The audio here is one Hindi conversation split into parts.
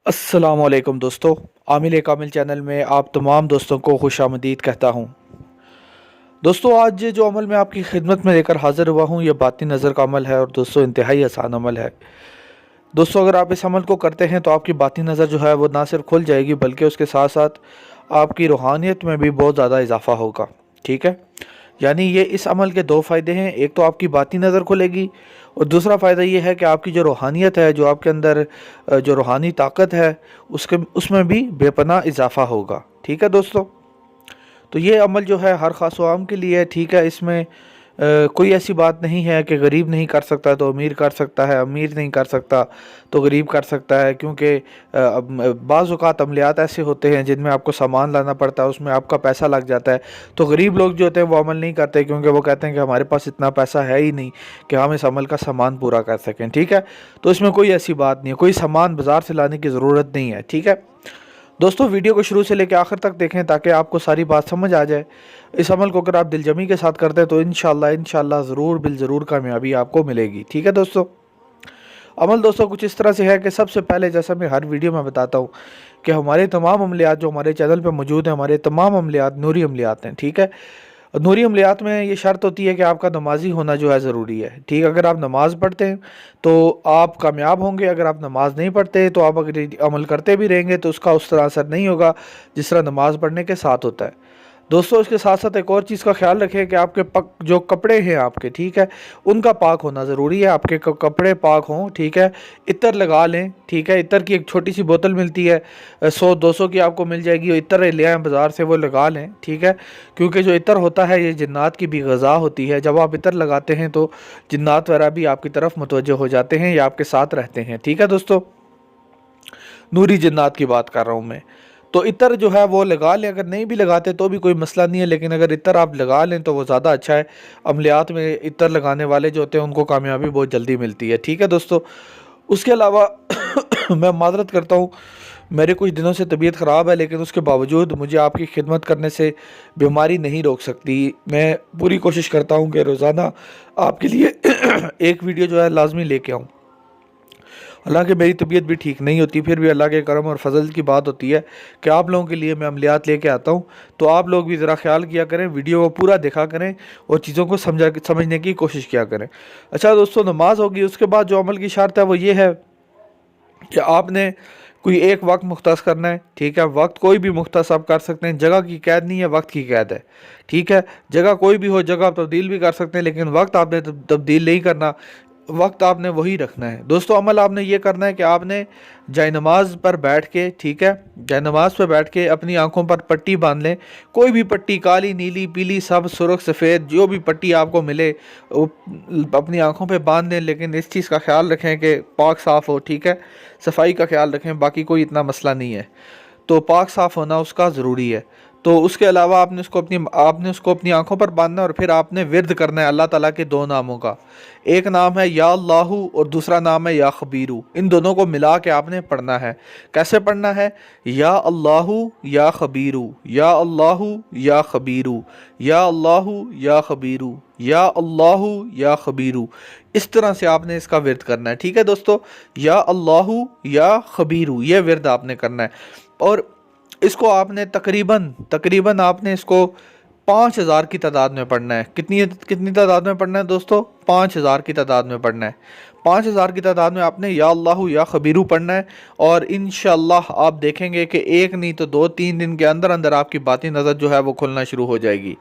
अस्सलामुअलैकुम दोस्तों, आमिल कामिल चैनल में आप तमाम दोस्तों को खुशामदीद कहता हूँ। दोस्तों, आज जो अमल मैं आपकी खिदमत में लेकर हाज़िर हुआ हूँ, यह बातिन नज़र का अमल है और दोस्तों इंतहाई आसान अमल है। दोस्तों, अगर आप इस अमल को करते हैं तो आपकी बातिन नज़र जो है वो ना सिर्फ खुल जाएगी बल्कि उसके साथ साथ आपकी रूहानियत में भी बहुत ज़्यादा इजाफा होगा। ठीक है, यानी ये इस अमल के दो फ़ायदे हैं। एक तो आपकी बाती नज़र खुलेगी और दूसरा फ़ायदा ये है कि आपकी जो रूहानियत है, जो आपके अंदर जो रूहानी ताकत है, उसके उसमें भी बेपनाह इजाफा होगा। ठीक है दोस्तों, तो ये अमल जो है हर ख़ास व आम के लिए है। ठीक है, इसमें कोई ऐसी बात नहीं है कि गरीब नहीं कर सकता तो अमीर कर सकता है, अमीर नहीं कर सकता तो गरीब कर सकता है, क्योंकि बाज़ औक़ात अमलियात ऐसे होते हैं जिनमें आपको सामान लाना पड़ता है, उसमें आपका पैसा लग जाता है। तो गरीब लोग जो होते हैं वो अमल नहीं करते, क्योंकि वो कहते हैं कि हमारे पास इतना पैसा है ही नहीं कि हम इस अमल का सामान पूरा कर सकें। ठीक है, तो इसमें कोई ऐसी बात नहीं है, कोई सामान बाज़ार से लाने की ज़रूरत नहीं है। ठीक है दोस्तों, वीडियो को शुरू से लेकर आखिर तक देखें ताकि आपको सारी बात समझ आ जाए। इस अमल को अगर आप दिलजमी के साथ करते हैं तो इंशाल्लाह ज़रूर बिल ज़रूर कामयाबी आपको मिलेगी। ठीक है दोस्तों, अमल दोस्तों कुछ इस तरह से है कि सबसे पहले, जैसा मैं हर वीडियो में बताता हूँ, कि हमारे तमाम अमलियात जो हमारे चैनल पर मौजूद हैं, हमारे तमाम अमलियात नूरी अमलियात हैं। ठीक है, नूरी अमलियात में ये शर्त होती है कि आपका नमाजी होना जो है ज़रूरी है। ठीक, अगर आप नमाज़ पढ़ते हैं तो आप कामयाब होंगे। अगर आप नमाज़ नहीं पढ़ते तो आप अगर अमल करते भी रहेंगे तो उसका उस तरह असर नहीं होगा जिस तरह नमाज़ पढ़ने के साथ होता है। दोस्तों, इसके साथ साथ एक और चीज़ का ख्याल रखें कि आपके जो कपड़े हैं आपके, ठीक है, उनका पाक होना ज़रूरी है। आपके कपड़े पाक हों। ठीक है, इत्र लगा लें। ठीक है, इत्र की एक छोटी सी बोतल मिलती है, 100-200 की आपको मिल जाएगी। इत्र ले आएँ बाज़ार से, वो लगा लें। ठीक है, क्योंकि जो इत्र होता है ये जिन्नात की भी ग़िज़ा होती है। जब आप इत्र लगाते हैं तो जिन्नात वगैरह भी आपकी तरफ मुतवज्जह हो जाते हैं या आपके साथ रहते हैं। ठीक है दोस्तों, नूरी जिन्नात की बात कर रहा हूँ मैं। तो इत्र जो है वो लगा लें, अगर नहीं भी लगाते तो भी कोई मसला नहीं है, लेकिन अगर इत्र आप लगा लें तो वो ज़्यादा अच्छा है। अमलियात में इत्र लगाने वाले जो होते हैं उनको कामयाबी बहुत जल्दी मिलती है। ठीक है दोस्तों, उसके अलावा मैं माज़रत करता हूँ, मेरे कुछ दिनों से तबीयत ख़राब है, लेकिन उसके बावजूद मुझे आपकी खिदमत करने से बीमारी नहीं रोक सकती। मैं पूरी कोशिश करता हूँ कि रोज़ाना आपके लिए एक वीडियो जो है लाजमी लेके आऊँ। हालांकि मेरी तबीयत भी ठीक नहीं होती, फिर भी अल्लाह के करम और फजल की बात होती है कि आप लोगों के लिए मैं अमलियात लेके आता हूँ। तो आप लोग भी ज़रा ख्याल किया करें, वीडियो को पूरा देखा करें और चीज़ों को समझने की कोशिश किया करें। अच्छा दोस्तों, नमाज होगी, उसके बाद जो अमल की शर्त है वो ये है कि आपने कोई एक वक्त मुख्तस करना है। ठीक है, वक्त कोई भी मुख्तस आप कर सकते हैं, जगह की कैद नहीं है, वक्त की कैद है। ठीक है, जगह कोई भी हो, जगह आप तब्दील भी कर सकते हैं, लेकिन वक्त आपने तब्दील नहीं करना, वक्त आपने वही रखना है। दोस्तों, अमल आपने ये करना है कि आपने जायनमाज पर बैठ के, ठीक है, जायनमाज पर बैठ के अपनी आंखों पर पट्टी बांध लें। कोई भी पट्टी, काली, नीली, पीली, सब, सुर्ख, सफ़ेद, जो भी पट्टी आपको मिले वो अपनी आंखों पे बांध लें, लेकिन इस चीज़ का ख्याल रखें कि पाक साफ़ हो। ठीक है, सफाई का ख्याल रखें, बाकी कोई इतना मसला नहीं है, तो पाक साफ़ होना उसका ज़रूरी है। तो उसके अलावा आपने उसको अपनी आंखों पर बांधना है और फिर आपने विर्द करना है अल्लाह ताला के दो नामों का। एक नाम है या अल्लाहू और दूसरा नाम है या खबीरू। इन दोनों को मिला के आपने पढ़ना है। कैसे पढ़ना है? या अल्लाहू या खबीरू, या अल्लाहू या खबीरू, या अल्लाहू या खबीरू, या अल्लाहू या खबीरू। इस तरह से आपने इसका विर्द करना है। ठीक है दोस्तों, या अल्लाहू या खबीरू, ये विर्द आपने करना है। और इसको आपने तकरीबन आपने इसको 5000 की तादाद में पढ़ना है। कितनी तादाद में पढ़ना है दोस्तों? 5000 की तादाद में पढ़ना है। 5000 की तादाद में आपने या अल्लाहु या खबीरू पढ़ना है और इंशाअल्लाह आप देखेंगे कि एक नहीं तो 2-3 दिन के अंदर अंदर आपकी बाती नज़र जो है वो खुलना शुरू हो जाएगी।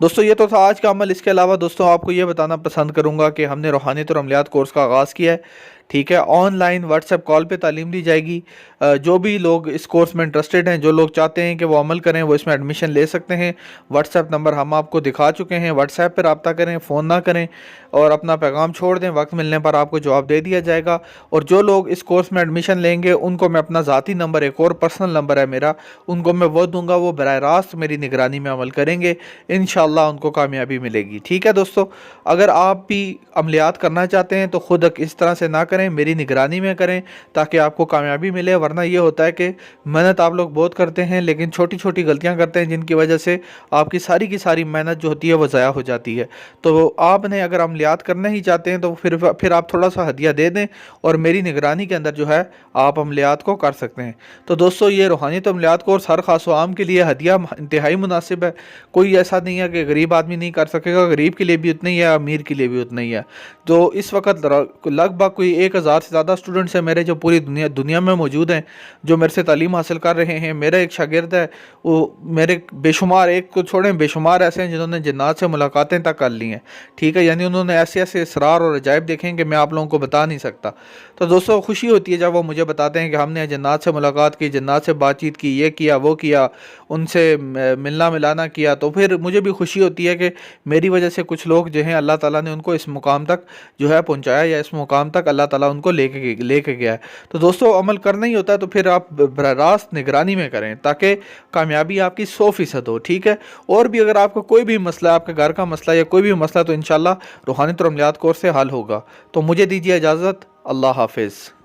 दोस्तों, ये तो था आज का अमल। इसके अलावा दोस्तों आपको ये बताना पसंद करूँगा कि हमने रूहानियत और अमलियात कोर्स का आगाज़ किया है। ठीक है, ऑनलाइन व्हाट्सएप कॉल पे तालीम दी जाएगी। जो भी लोग इस कोर्स में इंटरेस्टेड हैं, जो लोग चाहते हैं कि वो अमल करें, वो इसमें एडमिशन ले सकते हैं। व्हाट्सएप नंबर हम आपको दिखा चुके हैं, व्हाट्सएप पर रब्ता करें, फ़ोन ना करें और अपना पैगाम छोड़ दें। वक्त मिलने पर आपको जवाब दे दिया जाएगा। और जो लोग इस कोर्स में एडमिशन लेंगे उनको मैं अपना ज़ाती नंबर, एक और पर्सनल नंबर है मेरा, उनको मैं वो दूंगा। वो बराह रास्त मेरी निगरानी में अमल करेंगे, इंशाअल्लाह उनको कामयाबी मिलेगी। ठीक है दोस्तों, अगर आप भी अमलियात करना चाहते हैं तो खुद इस तरह से ना करें करें, मेरी निगरानी में करें, ताकि आपको कामयाबी मिले। वरना ये होता है कि मेहनत आप लोग बहुत करते हैं लेकिन छोटी छोटी गलतियां करते हैं, जिनकी वजह से आपकी सारी की सारी मेहनत जो होती है वो ज़ाया हो जाती है। तो आपने अगर अमलियात करना ही चाहते हैं तो फिर आप थोड़ा सा हदिया दे दें और मेरी निगरानी के अंदर जो है आप अमलियात को कर सकते हैं। तो दोस्तों, ये रूहानियत अमलियात कोर्स हर खास व आम के लिए हदिया इंतहाई मुनासिब है। कोई ऐसा नहीं है कि गरीब आदमी नहीं कर सकेगा, गरीब के लिए भी उतना ही है, अमीर के लिए भी उतना ही है। तो इस वक्त लगभग कोई 1000 से ज़्यादा स्टूडेंट्स हैं मेरे, जो पूरी दुनिया में मौजूद हैं, जो मेरे से तालीम हासिल कर रहे हैं। मेरा एक शागिर्द है, वो मेरे बेशुमार, एक को छोड़ें, बेशुमार ऐसे हैं जिन्होंने जिन्नात से मुलाकातें तक कर ली हैं। ठीक है, यानी उन्होंने ऐसे ऐसे इसरार और अजायब देखें कि मैं आप लोगों को बता नहीं सकता। तो दोस्तों, खुशी होती है जब वो मुझे बताते हैं कि हमने जिन्नात से मुलाकात की, जिन्नात से बातचीत की, ये किया वो किया, उनसे मिलना मिलाना किया। तो फिर मुझे भी खुशी होती है कि मेरी वजह से कुछ लोग जो हैं अल्लाह ताला ने उनको इस मुकाम तक जो है पहुंचाया, या इस मुकाम तक अल्लाह ताला उनको लेके गया है। तो दोस्तों, अमल करना ही होता है तो फिर आप बराह रास्त निगरानी में करें, ताकि कामयाबी आपकी 100% हो। ठीक है, और भी अगर आपका कोई भी मसला, आपके घर का मसला या कोई भी मसला, तो इंशाल्लाह रूहानियत और अमलियात कोर्स से हल होगा। तो मुझे दीजिए इजाज़त। अल्लाह हाफिज़।